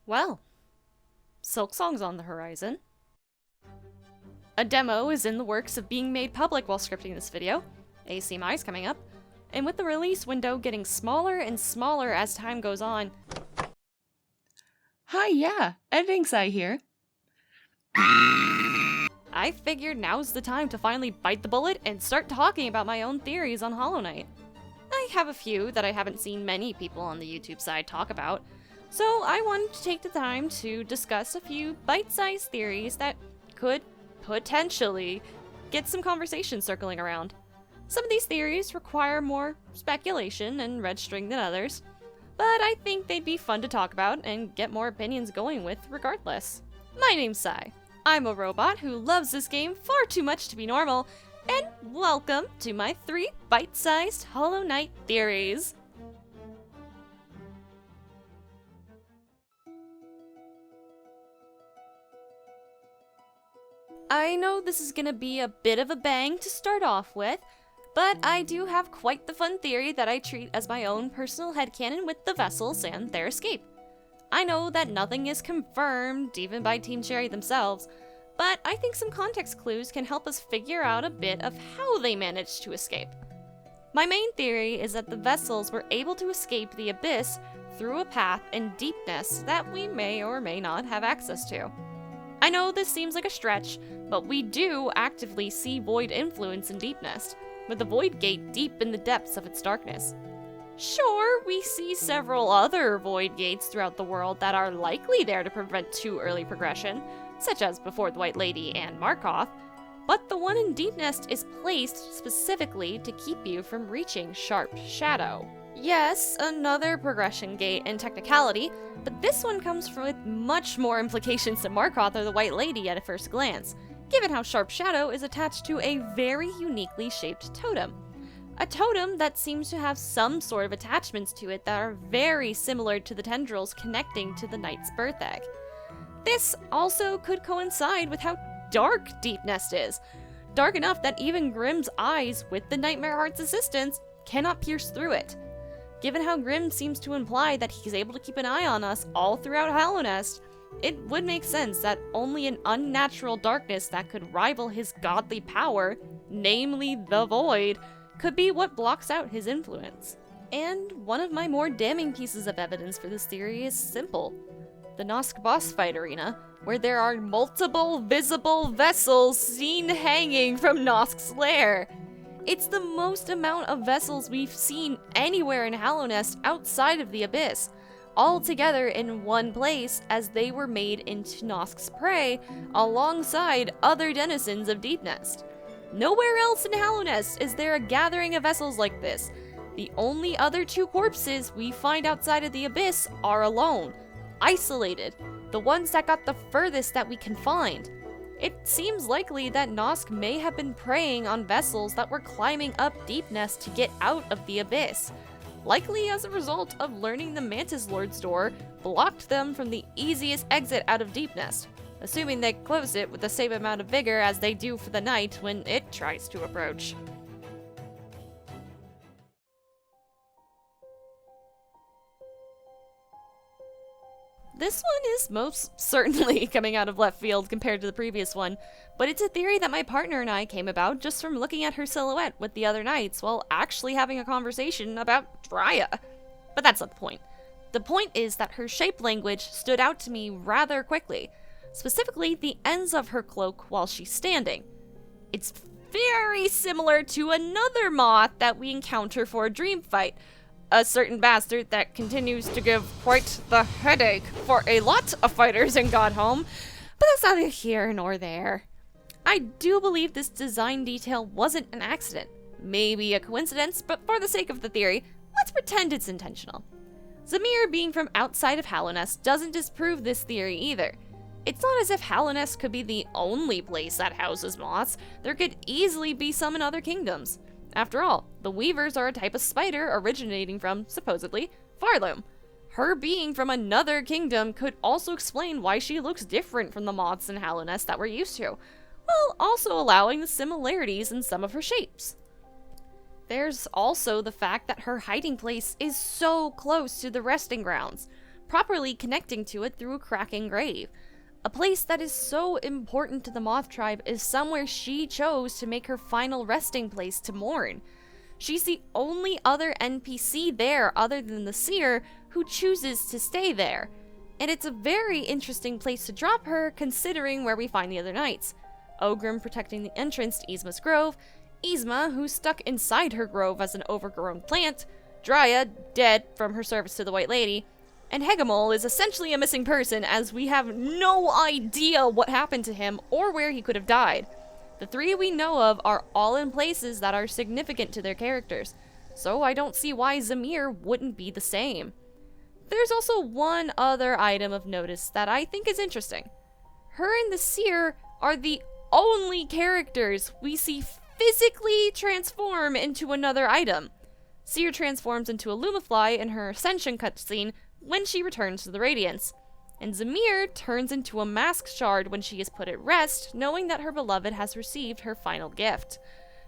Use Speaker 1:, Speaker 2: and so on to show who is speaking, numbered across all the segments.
Speaker 1: Well, Silksong's on the horizon. A demo is in the works of being made public while scripting this video. ACMI is coming up. And with the release window getting smaller and smaller as time goes on...
Speaker 2: Hi, yeah, Editing Sai here.
Speaker 1: I figured now's the time to finally bite the bullet and start talking about my own theories on Hollow Knight. I have a few that I haven't seen many people on the YouTube side talk about, so I wanted to take the time to discuss a few bite-sized theories that could potentially get some conversation circling around. Some of these theories require more speculation and registering than others, but I think they'd be fun to talk about and get more opinions going with regardless. My name's Sai. I'm a robot who loves this game far too much to be normal, and welcome to my 3 bite-sized Hollow Knight theories. I know this is gonna be a bit of a bang to start off with, but I do have quite the fun theory that I treat as my own personal headcanon with the vessels and their escape. I know that nothing is confirmed, even by Team Cherry themselves, but I think some context clues can help us figure out a bit of how they managed to escape. My main theory is that the vessels were able to escape the abyss through a path and deepness that we may or may not have access to. I know this seems like a stretch, but we do actively see void influence in deepness, with the void gate deep in the depths of its darkness. Sure, we see several other void gates throughout the world that are likely there to prevent too early progression, such as Before the White Lady and Markoth, but the one in Deep Nest is placed specifically to keep you from reaching Sharp Shadow. Yes, another progression gate in technicality, but this one comes with much more implications to Markoth or the White Lady at a first glance, given how Sharp Shadow is attached to a very uniquely shaped totem. A totem that seems to have some sort of attachments to it that are very similar to the tendrils connecting to the Knight's birth egg. This also could coincide with how dark Deep Nest is. Dark enough that even Grimm's eyes, with the Nightmare Heart's assistance, cannot pierce through it. Given how Grimm seems to imply that he's able to keep an eye on us all throughout Hollow Nest, it would make sense that only an unnatural darkness that could rival his godly power, namely the Void, could be what blocks out his influence. And one of my more damning pieces of evidence for this theory is simple. The Nosk boss fight arena, where there are multiple visible vessels seen hanging from Nosk's lair. It's the most amount of vessels we've seen anywhere in Hollow Nest outside of the Abyss, all together in one place as they were made into Nosk's prey alongside other denizens of Deep Nest. Nowhere else in Hollow Nest is there a gathering of vessels like this. The only other 2 corpses we find outside of the Abyss are alone, isolated, the ones that got the furthest that we can find. It seems likely that Nosk may have been preying on vessels that were climbing up Deep Nest to get out of the Abyss, likely as a result of learning the Mantis Lord's door blocked them from the easiest exit out of Deep Nest, assuming they close it with the same amount of vigor as they do for the Knight when it tries to approach. This one is most certainly coming out of left field compared to the previous one, but it's a theory that my partner and I came about just from looking at her silhouette with the other Knights while actually having a conversation about Drya. But that's not the point. The point is that her shape language stood out to me rather quickly, specifically the ends of her cloak while she's standing. It's very similar to another Moth that we encounter for a dream fight, a certain bastard that continues to give quite the headache for a lot of fighters in Godhome, but that's neither here nor there. I do believe this design detail wasn't an accident, maybe a coincidence, but for the sake of the theory, let's pretend it's intentional. Ze'mer being from outside of Hollow Nest doesn't disprove this theory either. It's not as if Hollow Nest could be the only place that houses moths. There could easily be some in other kingdoms. After all, the Weavers are a type of spider originating from, supposedly, Farloom. Her being from another kingdom could also explain why she looks different from the moths in Hollow Nest that we're used to, while also allowing the similarities in some of her shapes. There's also the fact that her hiding place is so close to the resting grounds, properly connecting to it through a cracking grave. A place that is so important to the Moth tribe is somewhere she chose to make her final resting place to mourn. She's the only other NPC there other than the seer who chooses to stay there. And it's a very interesting place to drop her considering where we find the other knights. Ogrim protecting the entrance to Yzma's grove, Yzma, who's stuck inside her grove as an overgrown plant, Dryad, dead from her service to the White Lady, and Hegemol is essentially a missing person as we have no idea what happened to him or where he could have died. The three we know of are all in places that are significant to their characters, so I don't see why Ze'mer wouldn't be the same. There's also one other item of notice that I think is interesting. Her and the Seer are the only characters we see physically transform into another item. Seer transforms into a Lumafly in her Ascension cutscene when she returns to the Radiance, and Ze'mer turns into a mask shard when she is put at rest, knowing that her beloved has received her final gift.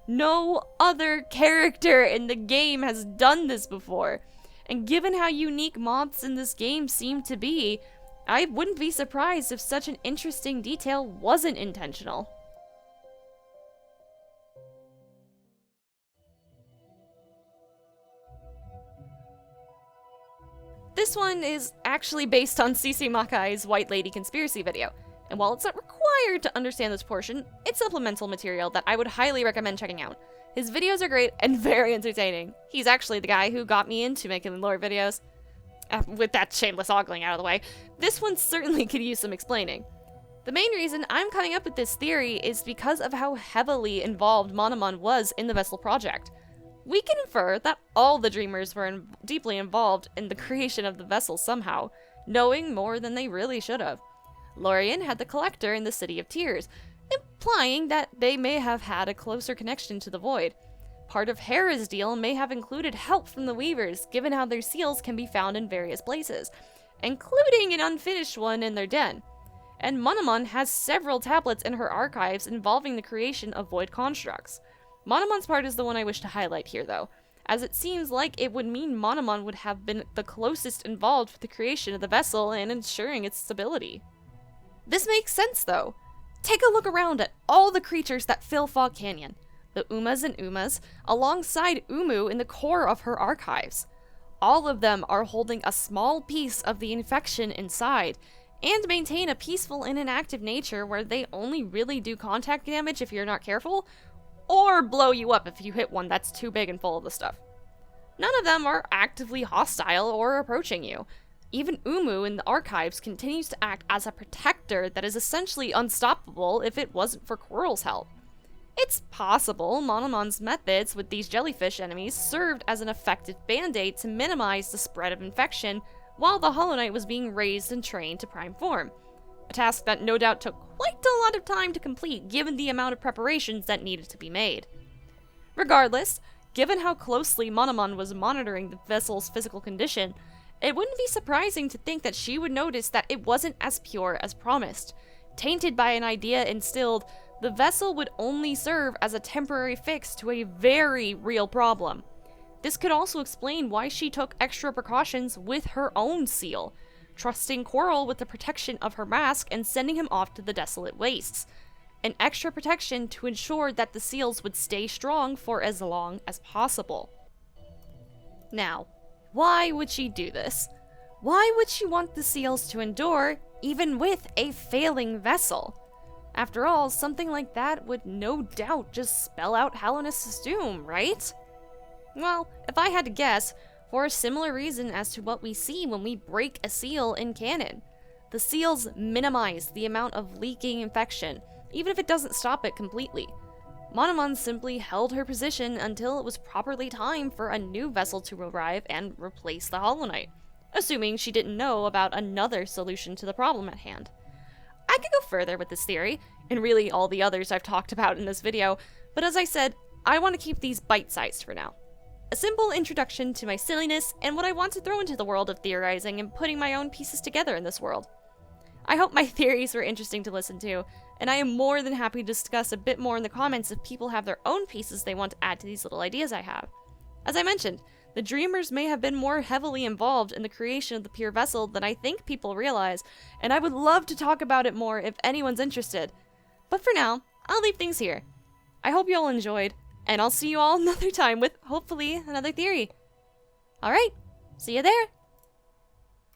Speaker 1: No other character in the game has done this before, and given how unique moths in this game seem to be, I wouldn't be surprised if such an interesting detail wasn't intentional. This one is actually based on CC Makai's White Lady conspiracy video, and while it's not required to understand this portion, it's supplemental material that I would highly recommend checking out. His videos are great and very entertaining. He's actually the guy who got me into making lore videos. With that shameless ogling out of the way, this one certainly could use some explaining. The main reason I'm coming up with this theory is because of how heavily involved Monomon was in the Vessel project. We can infer that all the Dreamers were deeply involved in the creation of the vessel somehow, knowing more than they really should have. Lorien had the Collector in the City of Tears, implying that they may have had a closer connection to the Void. Part of Hera's deal may have included help from the Weavers, given how their seals can be found in various places, including an unfinished one in their den. And Monomon has several tablets in her archives involving the creation of Void constructs. Monomon's part is the one I wish to highlight here, though, as it seems like it would mean Monomon would have been the closest involved with the creation of the vessel and ensuring its stability. This makes sense, though. Take a look around at all the creatures that fill Fog Canyon, the Umas and Umas, alongside Umu in the core of her archives. All of them are holding a small piece of the infection inside, and maintain a peaceful and inactive nature where they only really do contact damage if you're not careful, or blow you up if you hit one that's too big and full of the stuff. None of them are actively hostile or approaching you. Even Umu in the archives continues to act as a protector that is essentially unstoppable if it wasn't for Quirrell's help. It's possible Monomon's methods with these jellyfish enemies served as an effective band-aid to minimize the spread of infection while the Hollow Knight was being raised and trained to prime form. A task that no doubt took quite a lot of time to complete given the amount of preparations that needed to be made. Regardless, given how closely Monomon was monitoring the vessel's physical condition, it wouldn't be surprising to think that she would notice that it wasn't as pure as promised. Tainted by an idea instilled, the vessel would only serve as a temporary fix to a very real problem. This could also explain why she took extra precautions with her own seal, trusting Quirrell with the protection of her mask and sending him off to the desolate wastes. An extra protection to ensure that the seals would stay strong for as long as possible. Now, why would she do this? Why would she want the seals to endure, even with a failing vessel? After all, something like that would no doubt just spell out Hallowness' doom, right? Well, if I had to guess, for a similar reason as to what we see when we break a seal in canon. The seals minimize the amount of leaking infection, even if it doesn't stop it completely. Monomon simply held her position until it was properly time for a new vessel to arrive and replace the Hollow Knight, assuming she didn't know about another solution to the problem at hand. I could go further with this theory, and really all the others I've talked about in this video, but as I said, I want to keep these bite-sized for now. A simple introduction to my silliness and what I want to throw into the world of theorizing and putting my own pieces together in this world. I hope my theories were interesting to listen to, and I am more than happy to discuss a bit more in the comments if people have their own pieces they want to add to these little ideas I have. As I mentioned, The Dreamers may have been more heavily involved in the creation of the pure vessel than I think people realize, and I would love to talk about it more if anyone's interested. But for now, I'll leave things here. I hope you all enjoyed, and I'll see you all another time with, hopefully, another theory. Alright, see you there!